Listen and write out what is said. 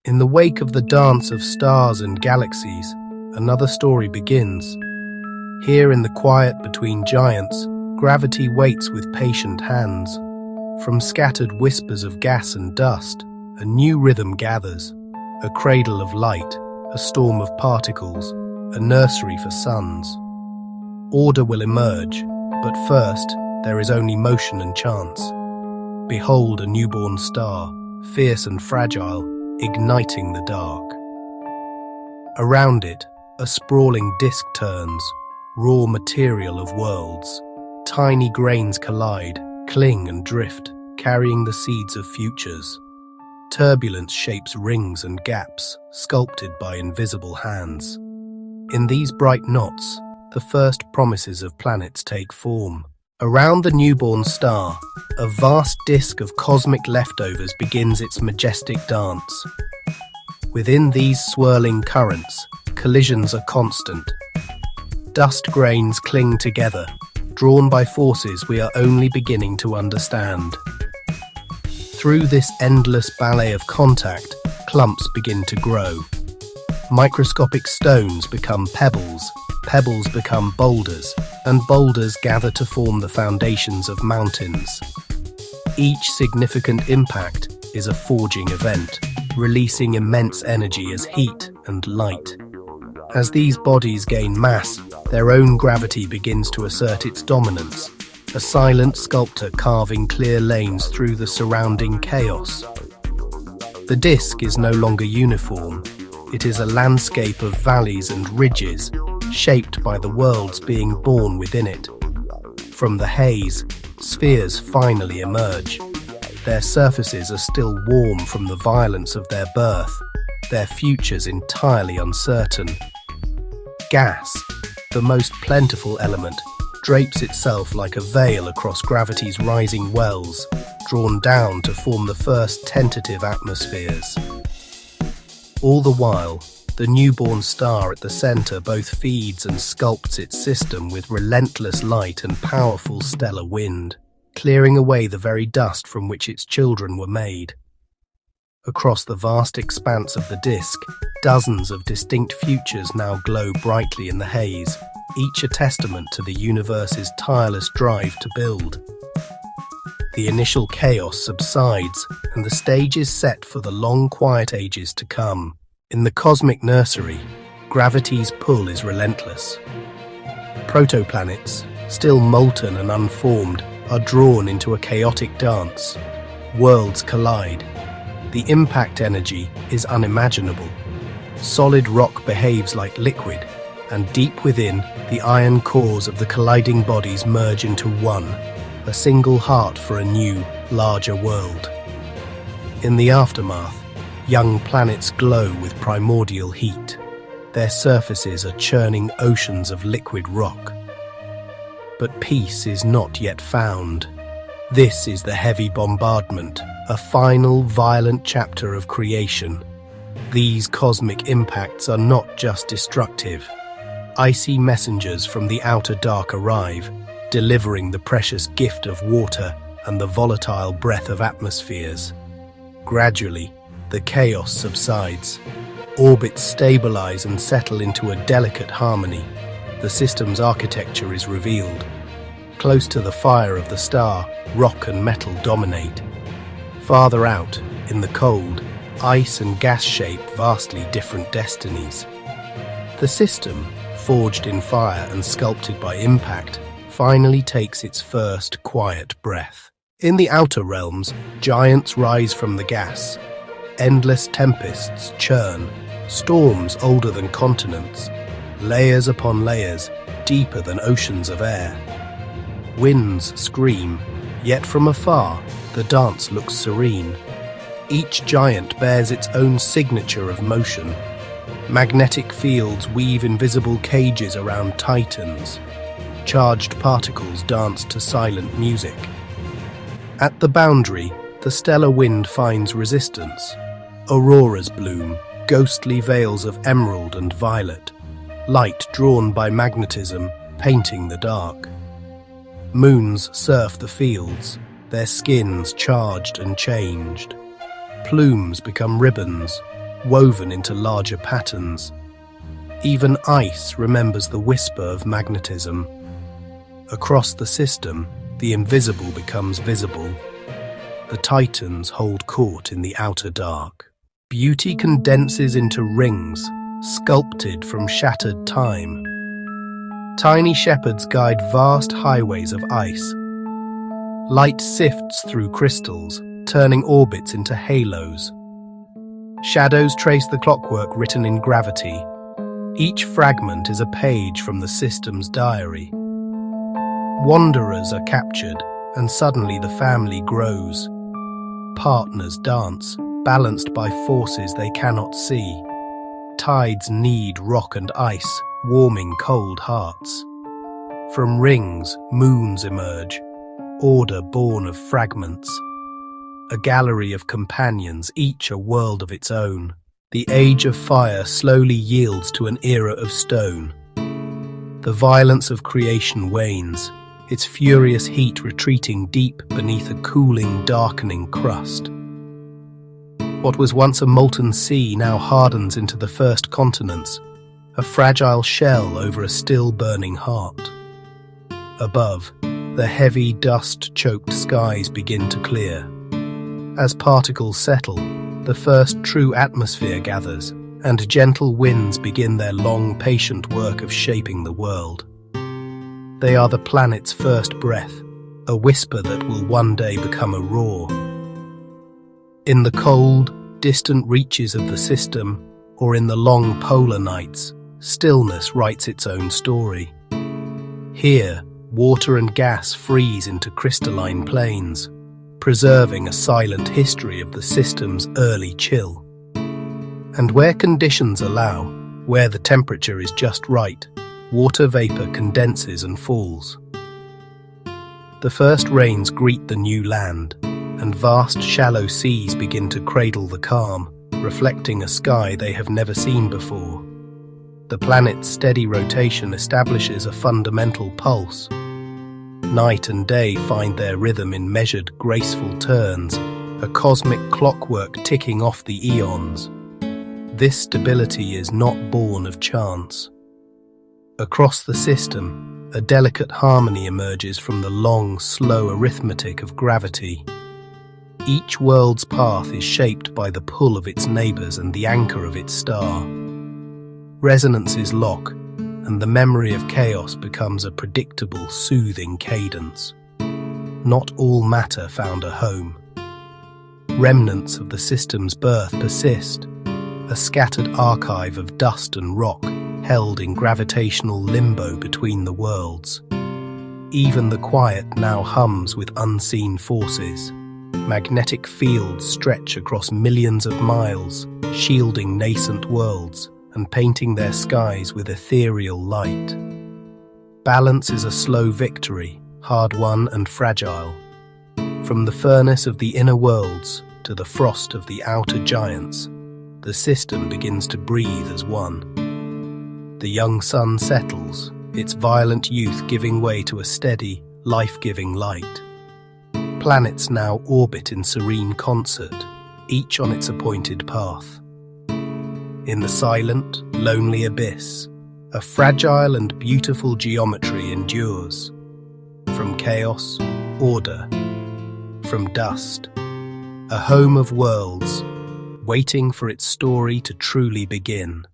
In the wake of the dance of stars and galaxies, another story begins. Here in the quiet between giants, gravity waits with patient hands. From scattered whispers of gas and dust, a new rhythm gathers. A cradle of light, a storm of particles, a nursery for suns. Order will emerge, but first, there is only motion and chance. Behold a newborn star, fierce and fragile, igniting the dark. Around it, a sprawling disk turns, raw material of worlds. Tiny grains collide, cling and drift, carrying the seeds of futures. Turbulence shapes rings and gaps, sculpted by invisible hands. In these bright knots, the first promises of planets take form. Around the newborn star, a vast disk of cosmic leftovers begins its majestic dance. Within these swirling currents, collisions are constant. Dust grains cling together, drawn by forces we are only beginning to understand. Through this endless ballet of contact, clumps begin to grow. Microscopic stones become pebbles, pebbles become boulders, and boulders gather to form the foundations of mountains. Each significant impact is a forging event, releasing immense energy as heat and light. As these bodies gain mass, their own gravity begins to assert its dominance, a silent sculptor carving clear lanes through the surrounding chaos. The disk is no longer uniform. It is a landscape of valleys and ridges, shaped by the worlds being born within it. From the haze, spheres finally emerge. Their surfaces are still warm from the violence of their birth, their futures entirely uncertain. Gas, the most plentiful element, drapes itself like a veil across gravity's rising wells, drawn down to form the first tentative atmospheres. All the while, the newborn star at the center both feeds and sculpts its system with relentless light and powerful stellar wind, clearing away the very dust from which its children were made. Across the vast expanse of the disk, dozens of distinct futures now glow brightly in the haze, each a testament to the universe's tireless drive to build. The initial chaos subsides, and the stage is set for the long quiet ages to come. In the cosmic nursery, gravity's pull is relentless. Proto-planets, still molten and unformed, are drawn into a chaotic dance. Worlds collide. The impact energy is unimaginable. Solid rock behaves like liquid, and deep within, the iron cores of the colliding bodies merge into one, a single heart for a new, larger world. In the aftermath, young planets glow with primordial heat. Their surfaces are churning oceans of liquid rock. But peace is not yet found. This is the heavy bombardment, a final, violent chapter of creation. These cosmic impacts are not just destructive. Icy messengers from the outer dark arrive, delivering the precious gift of water and the volatile breath of atmospheres. Gradually, the chaos subsides. Orbits stabilize and settle into a delicate harmony. The system's architecture is revealed. Close to the fire of the star, rock and metal dominate. Farther out, in the cold, ice and gas shape vastly different destinies. The system, forged in fire and sculpted by impact, finally takes its first quiet breath. In the outer realms, giants rise from the gas. Endless tempests churn, storms older than continents, layers upon layers, deeper than oceans of air. Winds scream, yet from afar, the dance looks serene. Each giant bears its own signature of motion. Magnetic fields weave invisible cages around titans. Charged particles dance to silent music. At the boundary, the stellar wind finds resistance. Auroras bloom, ghostly veils of emerald and violet, light drawn by magnetism, painting the dark. Moons surf the fields, their skins charged and changed. Plumes become ribbons, woven into larger patterns. Even ice remembers the whisper of magnetism. Across the system, the invisible becomes visible. The titans hold court in the outer dark. Beauty condenses into rings, sculpted from shattered time. Tiny shepherds guide vast highways of ice. Light sifts through crystals, turning orbits into halos. Shadows trace the clockwork written in gravity. Each fragment is a page from the system's diary. Wanderers are captured, and suddenly the family grows. Partners dance, balanced by forces they cannot see. Tides knead rock and ice, warming cold hearts. From rings, moons emerge, order born of fragments. A gallery of companions, each a world of its own. The age of fire slowly yields to an era of stone. The violence of creation wanes, its furious heat retreating deep beneath a cooling, darkening crust. What was once a molten sea now hardens into the first continents, a fragile shell over a still burning heart. Above, the heavy, dust-choked skies begin to clear. As particles settle, the first true atmosphere gathers, and gentle winds begin their long, patient work of shaping the world. They are the planet's first breath, a whisper that will one day become a roar. In the cold, distant reaches of the system, or in the long polar nights, stillness writes its own story. Here, water and gas freeze into crystalline plains, preserving a silent history of the system's early chill. And where conditions allow, where the temperature is just right, water vapor condenses and falls. The first rains greet the new land, and vast shallow seas begin to cradle the calm, reflecting a sky they have never seen before. The planet's steady rotation establishes a fundamental pulse. Night and day find their rhythm in measured, graceful turns, a cosmic clockwork ticking off the eons. This stability is not born of chance. Across the system, a delicate harmony emerges from the long, slow arithmetic of gravity. Each world's path is shaped by the pull of its neighbors and the anchor of its star. Resonances lock, and the memory of chaos becomes a predictable, soothing cadence. Not all matter found a home. Remnants of the system's birth persist, a scattered archive of dust and rock held in gravitational limbo between the worlds. Even the quiet now hums with unseen forces. Magnetic fields stretch across millions of miles, shielding nascent worlds and painting their skies with ethereal light. Balance is a slow victory, hard-won and fragile. From the furnace of the inner worlds to the frost of the outer giants, the system begins to breathe as one. The young sun settles, its violent youth giving way to a steady, life-giving light. Planets now orbit in serene concert, each on its appointed path. In the silent, lonely abyss, a fragile and beautiful geometry endures. From chaos, order. From dust, a home of worlds, waiting for its story to truly begin.